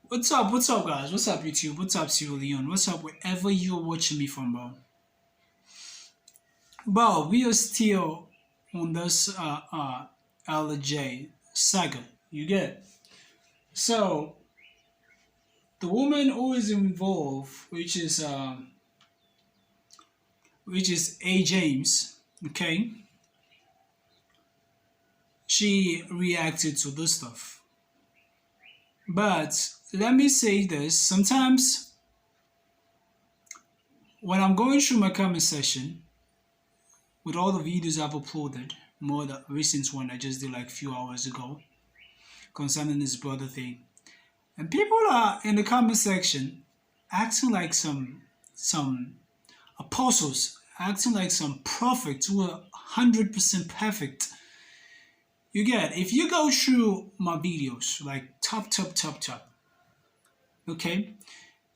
What's up? What's up, guys? What's up, YouTube? What's up, Sierra Leone? What's up, wherever you're watching me from, bro? Bro, we are still on this LJ saga. You get? So the woman who is involved, which is A.James. Okay, she reacted to this stuff. But let me say this: sometimes when I'm going through my comment section with all the videos I've uploaded, more the recent one I just did like a few hours ago concerning this brother thing, and people are in the comment section acting like some apostles, acting like some prophets who are 100% perfect. You get, if you go through my videos like top, okay,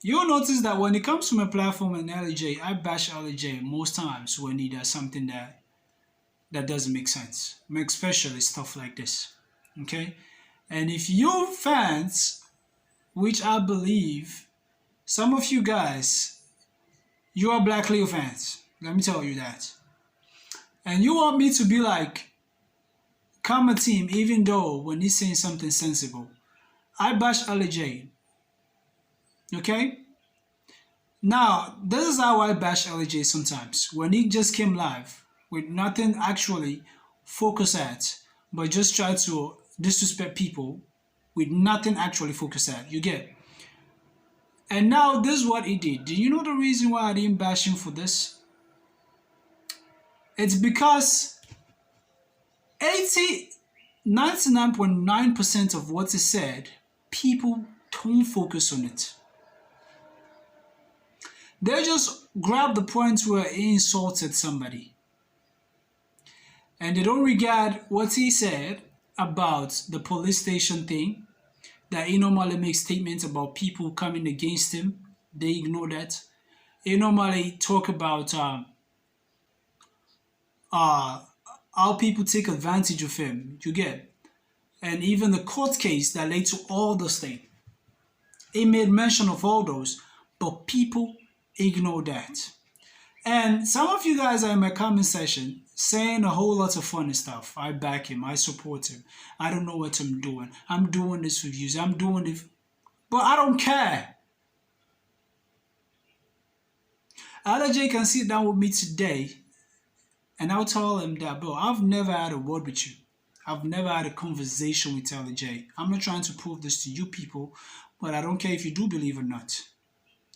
you'll notice that when it comes to my platform and LJ, I bash LJ most times when he does something that doesn't make sense, especially stuff like this. Okay, and if you fans, which I believe some of you guys, you are Black Leo fans, let me tell you that, and you want me to be like Karma team, even though when he's saying something sensible, I bash LJ. Okay, now this is how I bash LJ sometimes when he just came live with nothing actually focus at, but just try to disrespect people with nothing actually focus at. You get? And now this is what he did. Do you know the reason why I didn't bash him for this? It's because 99.9% of what is said, people don't focus on it. They just grab the point where he insulted somebody. And they don't regard what he said about the police station thing, that he normally makes statements about people coming against him. They ignore that. He normally talk about uh, how people take advantage of him. You get? And even the court case that led to all those things. He made mention of all those, but people ignore that. And some of you guys are in my comment section saying a whole lot of funny stuff. I back him. I support him. I don't know what I'm doing. I'm doing this with you. I'm doing it. But I don't care. LJ can sit down with me today and I'll tell him that, bro, I've never had a word with you. I've never had a conversation with LJ. I'm not trying to prove this to you people, but I don't care if you do believe or not.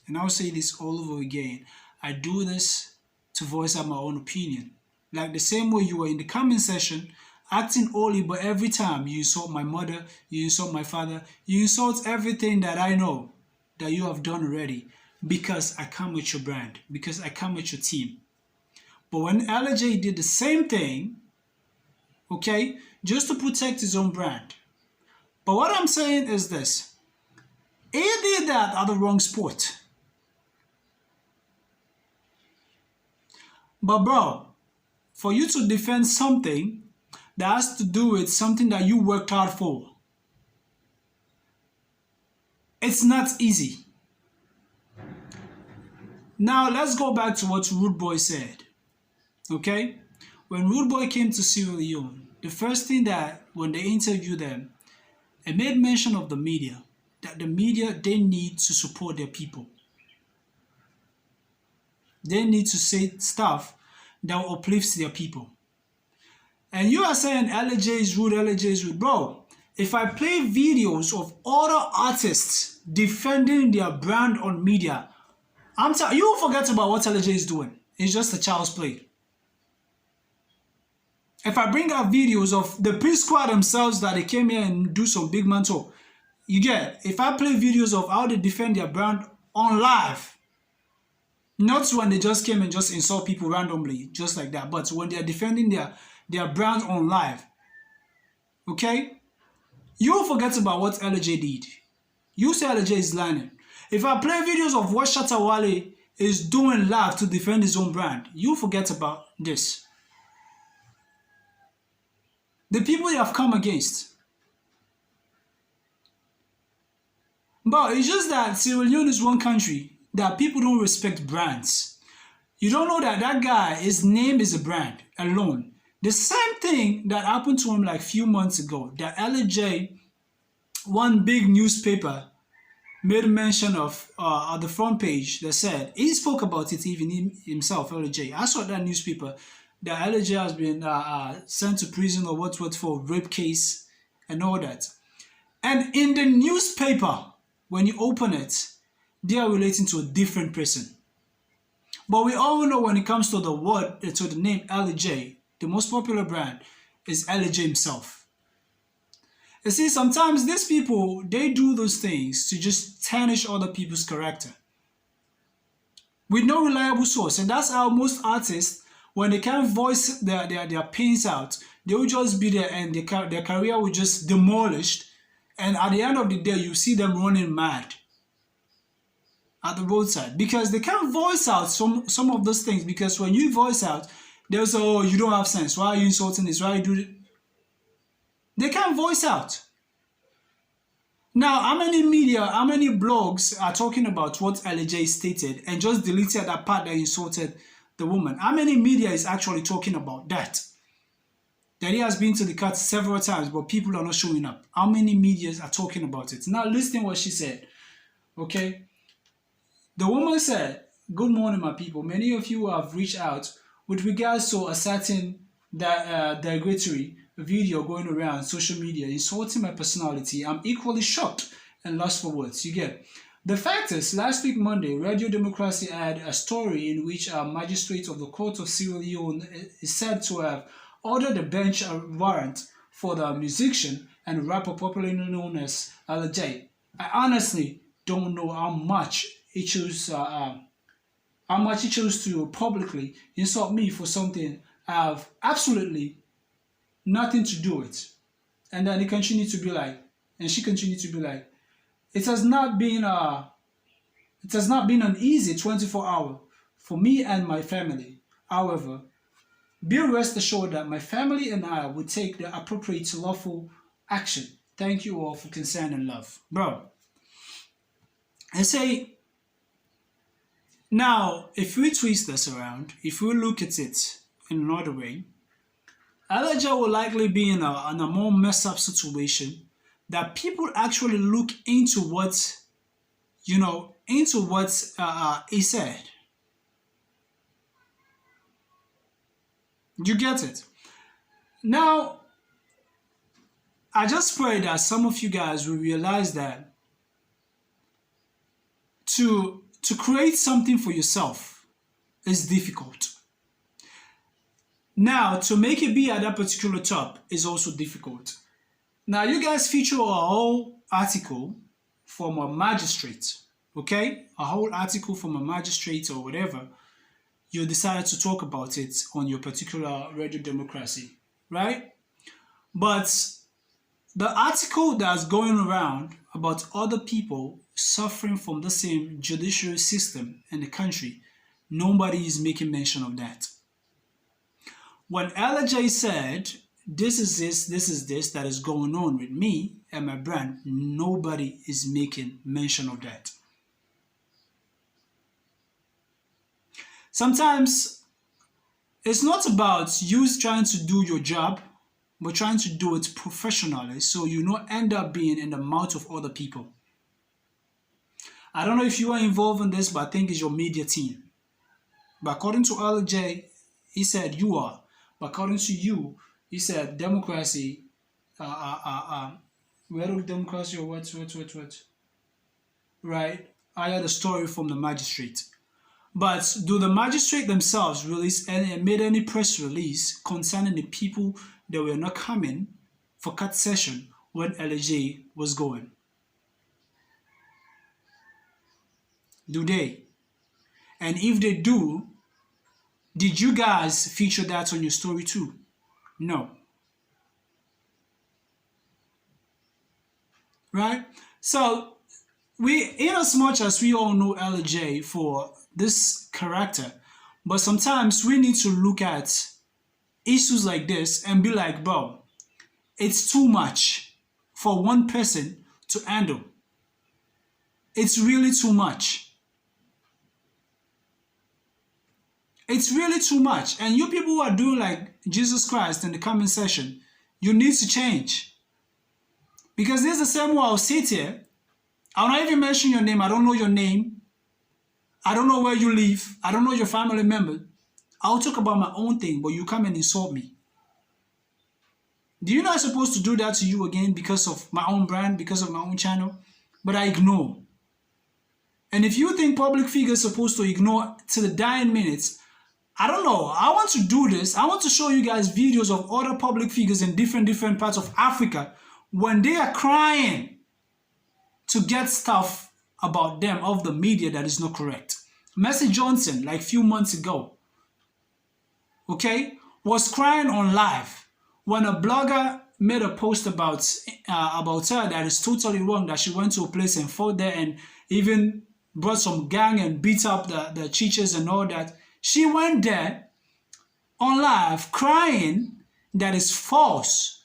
And I'll say this all over again. I do this to voice out my own opinion. Like the same way you were in the comment section acting holy, but every time you insult my mother, you insult my father, you insult everything that I know that you have done already, because I come with your brand, because I come with your team. But when LJ did the same thing, okay, just to protect his own brand. But what I'm saying is this: he did that at the wrong sport. But bro, for you to defend something that has to do with something that you worked hard for, it's not easy. Now let's go back to what Rude Boy said. Okay? When Rude Boy came to Sierra Leone, the first thing that when they interviewed them, it made mention of the media. That the media, they need to support their people. They need to say stuff that will uplift their people. And you are saying LJ is rude, LJ is rude. Bro, if I play videos of other artists defending their brand on media, you will forget about what LJ is doing. It's just a child's play. If I bring out videos of the P-Squad themselves that they came here and do some big man talk, you get, if I play videos of how they defend their brand on live, not when they just came and just insult people randomly, just like that, but when they are defending their brand on live, okay, you will forget about what LJ did. You say LJ is lying. If I play videos of what Shatta Wale is doing live to defend his own brand, you forget about this. The people they have come against. But it's just that Sierra Leone is one country that people don't respect brands. You don't know that that guy, his name is a brand alone. The same thing that happened to him like few months ago, that LJ, one big newspaper, made mention of on the front page that said, he spoke about it even himself, LJ. I saw that newspaper that LJ has been sent to prison or what for rape case and all that. And in the newspaper, when you open it, they are relating to a different person. But we all know when it comes to the word, to the name LJ, the most popular brand is LJ himself. You see, sometimes these people, they do those things to just tarnish other people's character with no reliable source. And that's how most artists, when they can't voice their pains out, they will just be there and their career will just demolished. And at the end of the day, you see them running mad at the roadside because they can't voice out some of those things. Because when you voice out, they'll say, oh, you don't have sense. Why are you insulting this? Why are you doing it? They can't voice out. Now, how many media, how many blogs are talking about what LJ stated and just deleted that part that insulted the woman? How many media is actually talking about that? That he has been to the cut several times, but people are not showing up. How many medias are talking about it? Now, listen what she said. Okay? The woman said, good morning, my people. Many of you have reached out with regards to a certain derogatory video going around social media insulting my personality. I'm equally shocked and lost for words. You get. The fact is, last week Monday, Radio Democracy had a story in which a magistrate of the court of Sierra Leone is said to have ordered a bench warrant for the musician and rapper popularly known as LJ. I honestly don't know how much he chose to publicly insult me for something I have absolutely nothing to do with. And then he continued to be like, and she continued to be like, it has not been an easy 24-hour for me and my family. However, be rest assured that my family and I will take the appropriate lawful action. Thank you all for concern and love. Bro, I say, now, if we twist this around, if we look at it in another way, Elijah will likely be in a more messed up situation that people actually look into what, he said. You get it? Now, I just pray that some of you guys will realize that to create something for yourself is difficult. Now, to make it be at that particular top is also difficult. Now, you guys feature a whole article from a magistrate, okay? A whole article from a magistrate or whatever. You decided to talk about it on your particular Radio Democracy, right? But the article that's going around about other people suffering from the same judicial system in the country, nobody is making mention of that. When LJ said, this is this that is going on with me and my brand, nobody is making mention of that. Sometimes it's not about you trying to do your job, but trying to do it professionally so you don't end up being in the mouth of other people. I don't know if you are involved in this, but I think it's your media team. But according to LJ, he said you are. But according to you, he said democracy, where democracy or what? Right? I had a story from the magistrate. But do the magistrate themselves release and made any press release concerning the people that were not coming for cut session when LJ was going? Do they? And if they do, did you guys feature that on your story too? No. Right? So, in as much as we all know LJ for this character, but sometimes we need to look at issues like this and be like, bro, it's too much for one person to handle. It's really too much. It's really too much. And you people who are doing like Jesus Christ in the comment section, you need to change. Because this is the same way I'll sit here. I'll not even mention your name. I don't know your name. I don't know where you live. I don't know your family member. I'll talk about my own thing, but you come and insult me. Do you know I'm supposed to do that to you again because of my own brand, because of my own channel? But I ignore. And if you think public figures are supposed to ignore to the dying minutes, I don't know. I want to do this. I want to show you guys videos of other public figures in different parts of Africa when they are crying to get stuff about them of the media that is not correct. Mercy Johnson, like a few months ago, okay, was crying on live when a blogger made a post about her that is totally wrong, that she went to a place and fought there and even brought some gang and beat up the teachers and all that. She went there on live crying that is false.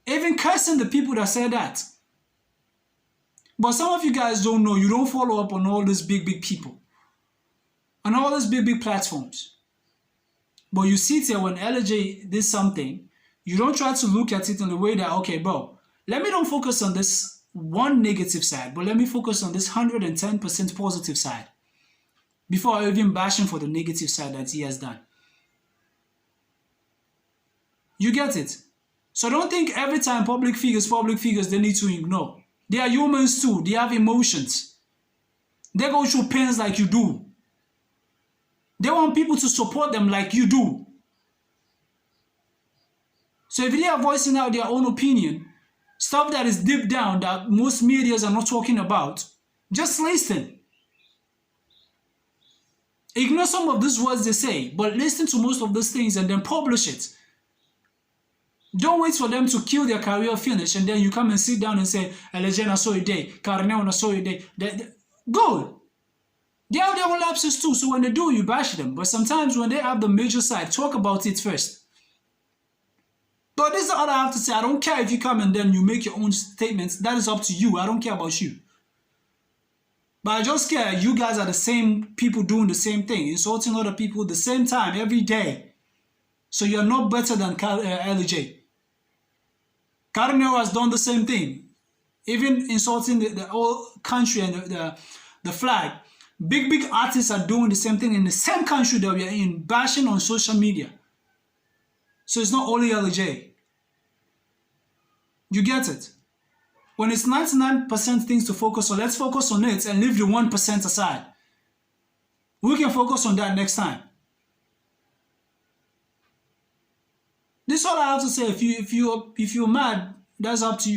Even cursing the people that said that. But some of you guys don't know. You don't follow up on all these big people. On all these big platforms. But you sit here when LJ did something, you don't try to look at it in the way that, okay, bro, let me don't focus on this one negative side, but let me focus on this 110% positive side before I even bash him for the negative side that he has done. You get it? So don't think every time public figures, they need to ignore. They are humans too. They have emotions. They go through pains like you do. They want people to support them like you do. So if they are voicing out their own opinion, stuff that is deep down that most medias are not talking about, just listen. Ignore some of these words they say, but listen to most of those things and then publish it. Don't wait for them to kill their career finish and then you come and sit down and say, A.James, I saw you day, Carnel, I saw you day. Good. They have their own lapses too, so when they do, you bash them. But sometimes when they have the major side, talk about it first. But this is all I have to say. I don't care if you come and then you make your own statements. That is up to you. I don't care about you. But I just care you guys are the same people doing the same thing, insulting other people at the same time every day. So you're not better than LJ. Cardinal has done the same thing. Even insulting the whole country and the flag. Big artists are doing the same thing in the same country that we are in, bashing on social media. So it's not only LJ. You get it? When it's 99% things to focus on, let's focus on it and leave the 1% aside. We can focus on that next time. This is all I have to say. If you're mad, that's up to you.